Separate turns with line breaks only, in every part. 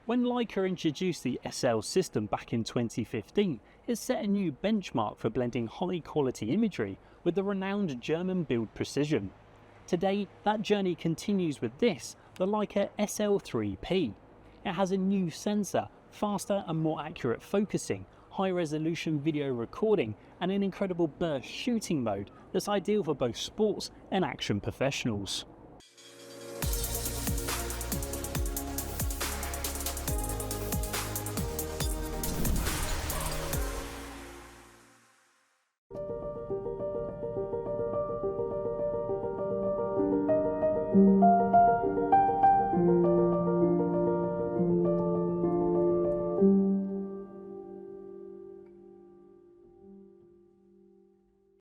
When Leica introduced the SL system back in 2015, it set a new benchmark for blending high quality imagery with the renowned German build precision. Today, that journey continues with this, the Leica SL3-P. It has a new sensor, faster and more accurate focusing, high resolution video recording, and an incredible burst shooting mode that's ideal for both sports and action professionals.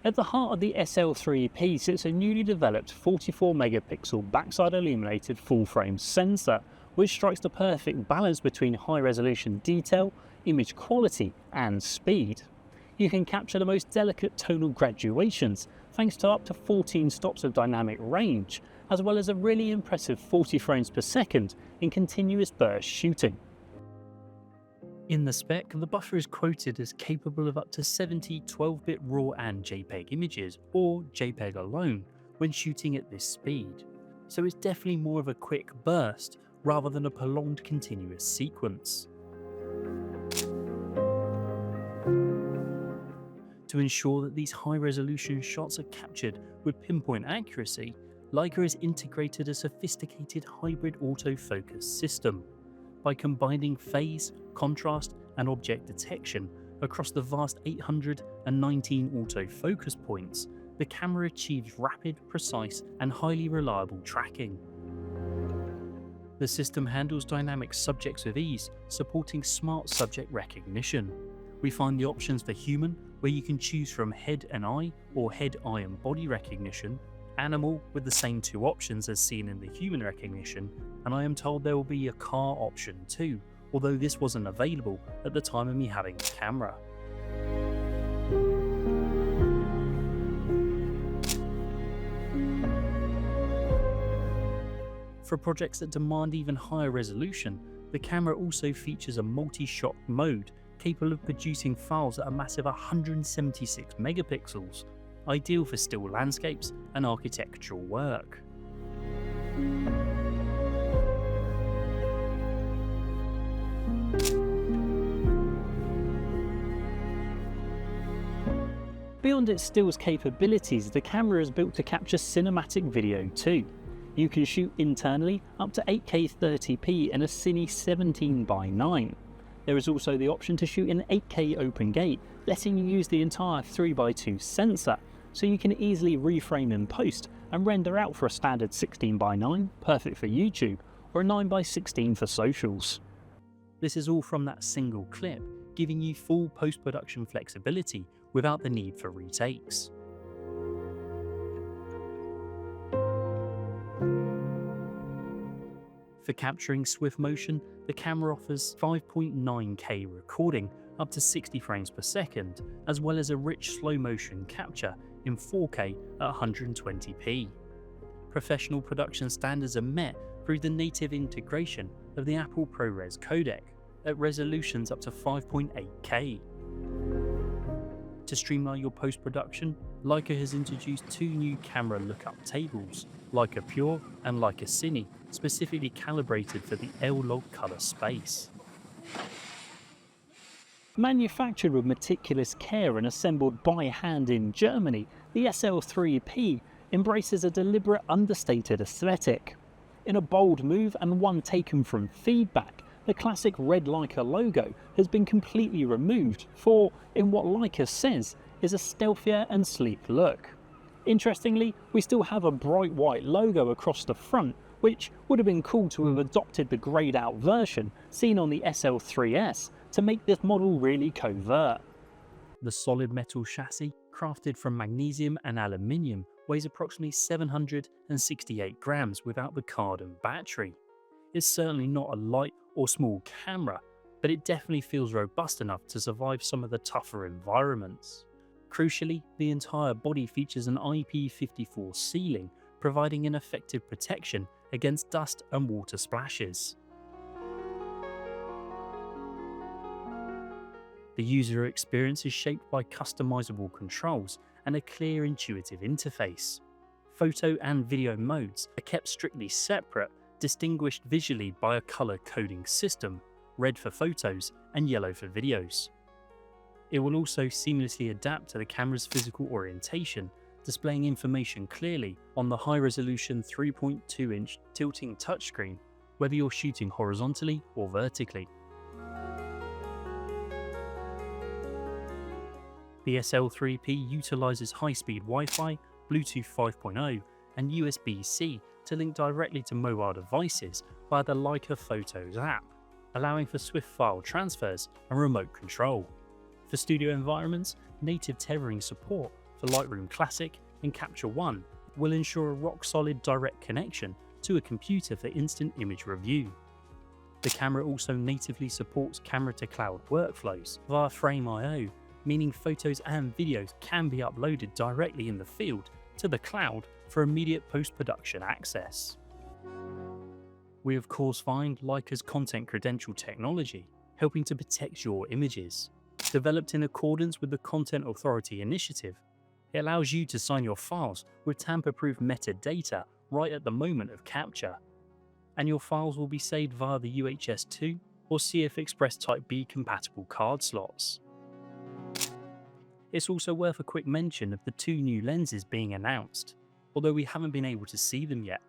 At the heart of the SL3-P sits a newly developed 44 megapixel backside illuminated full frame sensor, which strikes the perfect balance between high resolution detail, image quality and speed. You can capture the most delicate tonal graduations thanks to up to 14 stops of dynamic range, as well as a really impressive 40 frames per second in continuous burst shooting. In the spec, the buffer is quoted as capable of up to 70 12-bit RAW and JPEG images, or JPEG alone, when shooting at this speed. So it's definitely more of a quick burst, rather than a prolonged continuous sequence. To ensure that these high-resolution shots are captured with pinpoint accuracy, Leica has integrated a sophisticated hybrid autofocus system. By combining phase, contrast and object detection across the vast 819 autofocus points, the camera achieves rapid, precise and highly reliable tracking. The system handles dynamic subjects with ease, supporting smart subject recognition. We find the options for human, where you can choose from head and eye or head, eye and body recognition, animal with the same two options as seen in the human recognition, and I am told there will be a car option too, although this wasn't available at the time of me having the camera. For projects that demand even higher resolution, the camera also features a multi-shot mode capable of producing files at a massive 176 megapixels, ideal for still landscapes and architectural work. Beyond its stills capabilities, the camera is built to capture cinematic video too. You can shoot internally up to 8K 30p in a cine 17:9. There is also the option to shoot in 8K open gate, letting you use the entire 3x2 sensor, so you can easily reframe in post and render out for a standard 16:9, perfect for YouTube, or a 9:16 for socials. This is all from that single clip, giving you full post-production flexibility without the need for retakes. For capturing swift motion, the camera offers 5.9K recording up to 60 frames per second, as well as a rich slow motion capture in 4K at 120p. Professional production standards are met through the native integration of the Apple ProRes codec at resolutions up to 5.8K. To streamline your post-production, Leica has introduced two new camera lookup tables, Leica Pure and Leica Cine, specifically calibrated for the L-log color space. Manufactured with meticulous care and assembled by hand in Germany, the SL3-P embraces a deliberate, understated aesthetic. In a bold move and one taken from feedback, the classic red Leica logo has been completely removed for, in what Leica says, is a stealthier and sleek look. Interestingly, we still have a bright white logo across the front, which would have been cool to have adopted the greyed out version seen on the SL3S to make this model really covert. The solid metal chassis, crafted from magnesium and aluminium, weighs approximately 768 grams without the card and battery. It's certainly not a light or small camera, but it definitely feels robust enough to survive some of the tougher environments. Crucially, the entire body features an IP54 sealing, providing an effective protection against dust and water splashes. The user experience is shaped by customizable controls and a clear, intuitive interface. Photo and video modes are kept strictly separate, distinguished visually by a color coding system, red for photos and yellow for videos. It will also seamlessly adapt to the camera's physical orientation, displaying information clearly on the high-resolution 3.2-inch tilting touchscreen, whether you're shooting horizontally or vertically. The SL3-P utilizes high-speed Wi-Fi, Bluetooth 5.0 and USB-C to link directly to mobile devices via the Leica Photos app, allowing for swift file transfers and remote control. For studio environments, native tethering support for Lightroom Classic and Capture One will ensure a rock-solid direct connection to a computer for instant image review. The camera also natively supports camera-to-cloud workflows via Frame.io, meaning photos and videos can be uploaded directly in the field to the cloud for immediate post-production access. We of course find Leica's content credential technology helping to protect your images. Developed in accordance with the Content Authority Initiative, it allows you to sign your files with tamper-proof metadata right at the moment of capture, and your files will be saved via the UHS-2 or CF Express Type B compatible card slots. It's also worth a quick mention of the two new lenses being announced, although we haven't been able to see them yet.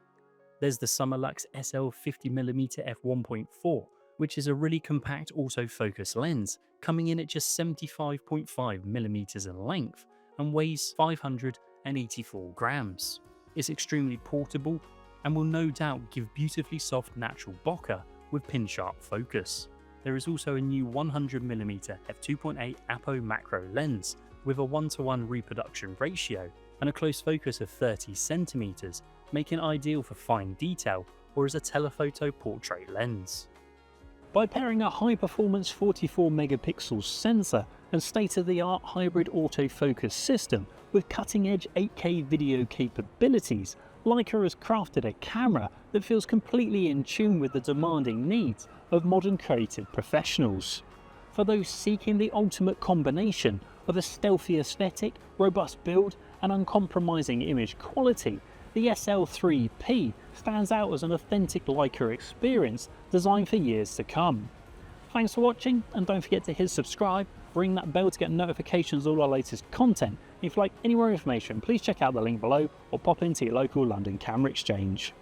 There's the Summilux SL50mm f1.4, which is a really compact autofocus lens, coming in at just 75.5mm in length and weighs 584 grams. It's extremely portable and will no doubt give beautifully soft natural bokeh with pin-sharp focus. There is also a new 100mm f2.8 apo macro lens with a 1:1 reproduction ratio and a close focus of 30cm, making it ideal for fine detail or as a telephoto portrait lens. By pairing a high-performance 44 megapixel sensor and state-of-the-art hybrid autofocus system with cutting-edge 8K video capabilities, Leica has crafted a camera that feels completely in tune with the demanding needs of modern creative professionals. For those seeking the ultimate combination of a stealthy aesthetic, robust build and uncompromising image quality, the SL3-P stands out as an authentic Leica experience designed for years to come. Thanks for watching, and don't forget to hit subscribe, ring that bell to get notifications of all our latest content. If you'd like any more information, please check out the link below or pop into your local London camera exchange.